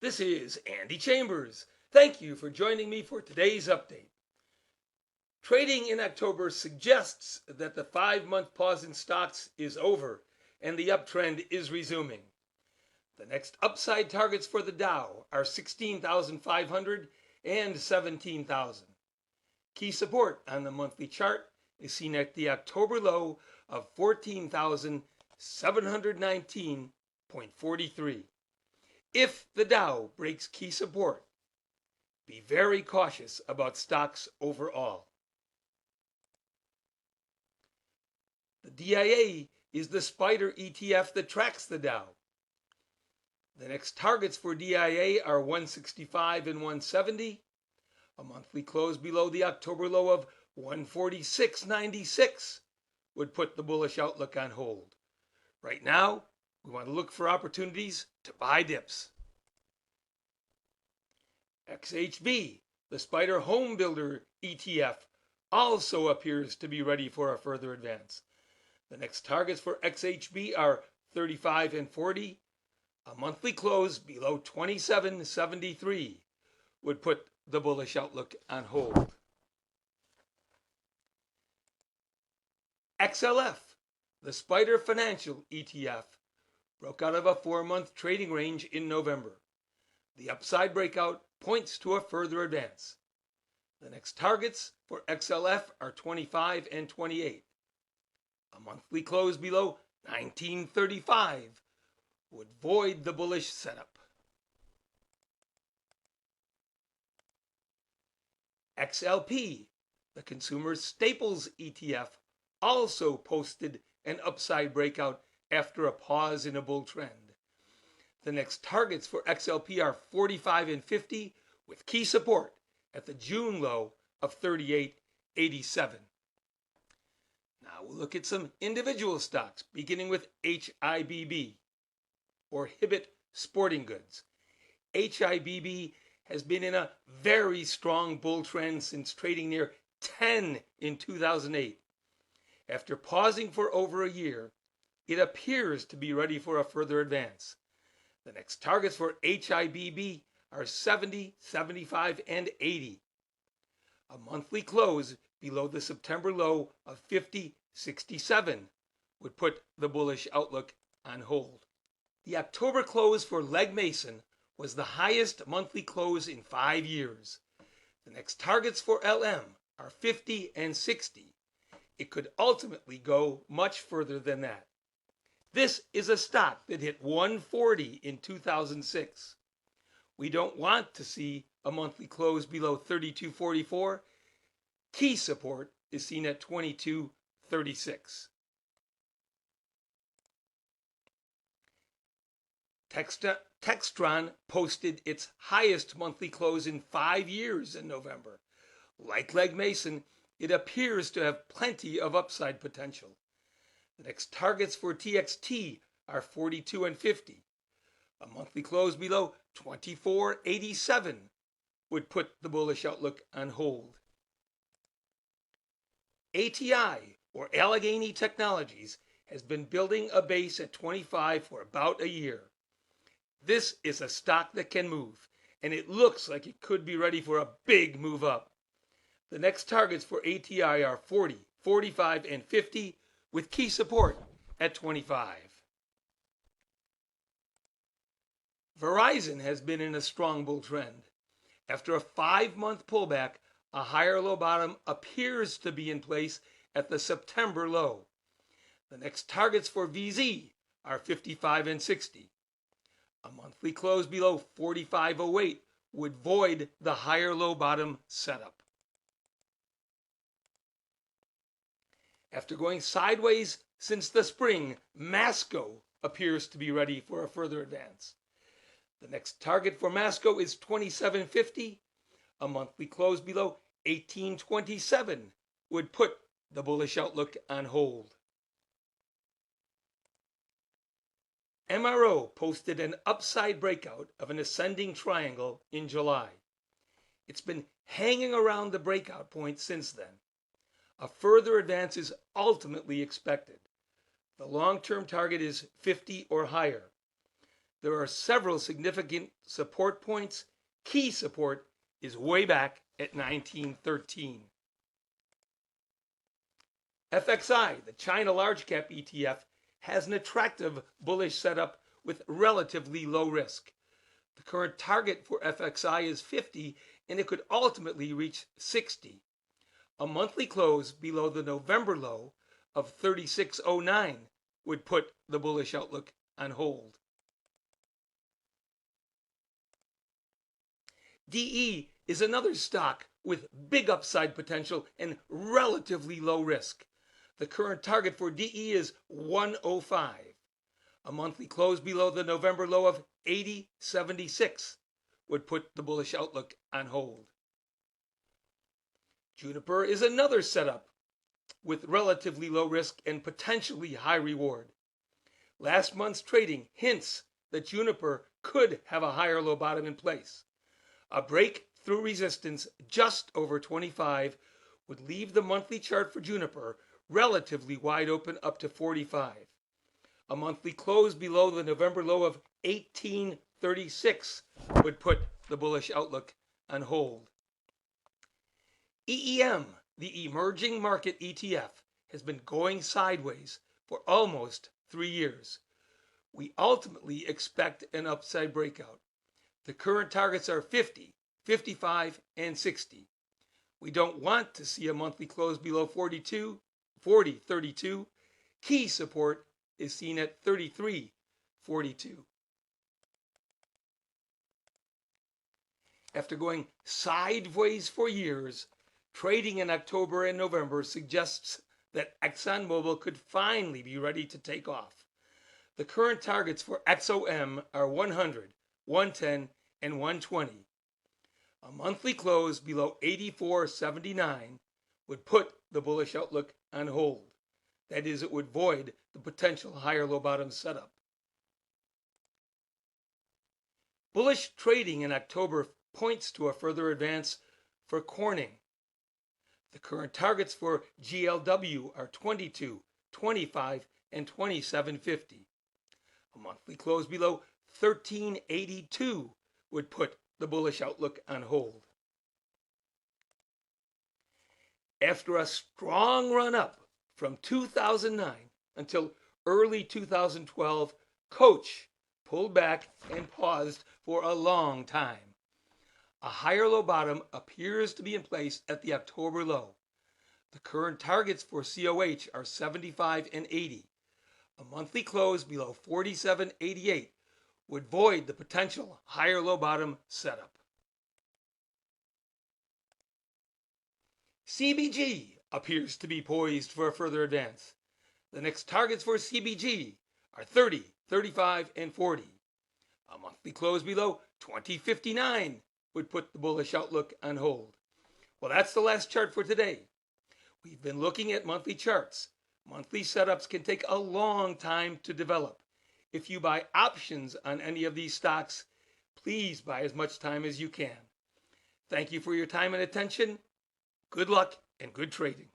This is Andy Chambers. Thank you for joining me for today's update. Trading in October suggests that the 5-month pause in stocks is over and the uptrend is resuming. The next upside targets for the Dow are 16,500 and 17,000. Key support on the monthly chart is seen at the October low of 14,719.43. If the Dow breaks key support, be very cautious about stocks overall. The DIA is the SPDR ETF that tracks the Dow. The next targets for DIA are 165 and 170. A monthly close below the October low of 146.96 would put the bullish outlook on hold. Right now, we want to look for opportunities to buy dips. XHB, the SPDR Home Builder ETF, also appears to be ready for a further advance. The next targets for XHB are 35 and 40. A monthly close below 27.73 would put the bullish outlook on hold. XLF, the SPDR Financial ETF, broke out of a 4-month trading range in November. The upside breakout points to a further advance. The next targets for XLF are 25 and 28. A monthly close below 1935 would void the bullish setup. XLP, the Consumer Staples ETF, also posted an upside breakout after a pause in a bull trend. The next targets for XLP are 45 and 50 with key support at the June low of 38.87. Now we'll look at some individual stocks, beginning with HIBB, or Hibbett Sporting Goods. HIBB has been in a very strong bull trend since trading near 10 in 2008. After pausing for over a year, it appears to be ready for a further advance. The next targets for HIBB are 70, 75, and 80. A monthly close below the September low of 50.67 would put the bullish outlook on hold. The October close for Legg Mason was the highest monthly close in 5 years. The next targets for LM are 50 and 60. It could ultimately go much further than that. This is a stock that hit 140 in 2006. We don't want to see a monthly close below 32.44. Key support is seen at 22.36. Textron posted its highest monthly close in 5 years in November. Like Legg Mason, it appears to have plenty of upside potential. The next targets for TXT are 42 and 50. A monthly close below 24.87 would put the bullish outlook on hold. ATI, or Allegheny Technologies, has been building a base at 25 for about a year. This is a stock that can move, and it looks like it could be ready for a big move up. The next targets for ATI are 40, 45, and 50, with key support at 25. Verizon has been in a strong bull trend. After a 5-month pullback, a higher low bottom appears to be in place at the September low. The next targets for VZ are 55 and 60. A monthly close below 45.08 would void the higher low bottom setup. After going sideways since the spring, Masco appears to be ready for a further advance. The next target for Masco is 27.50. A monthly close below 18.27 would put the bullish outlook on hold. MRO posted an upside breakout of an ascending triangle in July. It's been hanging around the breakout point since then. A further advance is ultimately expected. The long-term target is 50 or higher. There are several significant support points. Key support is way back at 1913. FXI, the China Large Cap ETF, has an attractive bullish setup with relatively low risk. The current target for FXI is 50, and it could ultimately reach 60. A monthly close below the November low of 36.09 would put the bullish outlook on hold. DE is another stock with big upside potential and relatively low risk. The current target for DE is 105. A monthly close below the November low of 80.76 would put the bullish outlook on hold. Juniper is another setup with relatively low risk and potentially high reward. Last month's trading hints that Juniper could have a higher low bottom in place. A break through resistance just over 25 would leave the monthly chart for Juniper relatively wide open up to 45. A monthly close below the November low of 18.36 would put the bullish outlook on hold. EEM, the Emerging Market ETF, has been going sideways for almost 3 years. We ultimately expect an upside breakout. The current targets are 50, 55, and 60. We don't want to see a monthly close below 40.32. Key support is seen at 33.42. After going sideways for years, trading in October and November suggests that ExxonMobil could finally be ready to take off. The current targets for XOM are 100, 110, and 120. A monthly close below 84.79 would put the bullish outlook on hold. That is, it would void the potential higher low bottom setup. Bullish trading in October points to a further advance for Corning. The current targets for GLW are 22, 25, and 27.50. A monthly close below 13.82 would put the bullish outlook on hold. After a strong run up from 2009 until early 2012, Coach pulled back and paused for a long time. A higher low bottom appears to be in place at the October low. The current targets for COH are 75 and 80. A monthly close below 47.88 would void the potential higher low bottom setup. CBG appears to be poised for a further advance. The next targets for CBG are 30, 35, and 40. A monthly close below 20.59 would put the bullish outlook on hold. Well, that's the last chart for today. We've been looking at monthly charts. Monthly setups can take a long time to develop. If you buy options on any of these stocks, please buy as much time as you can. Thank you for your time and attention. Good luck and good trading.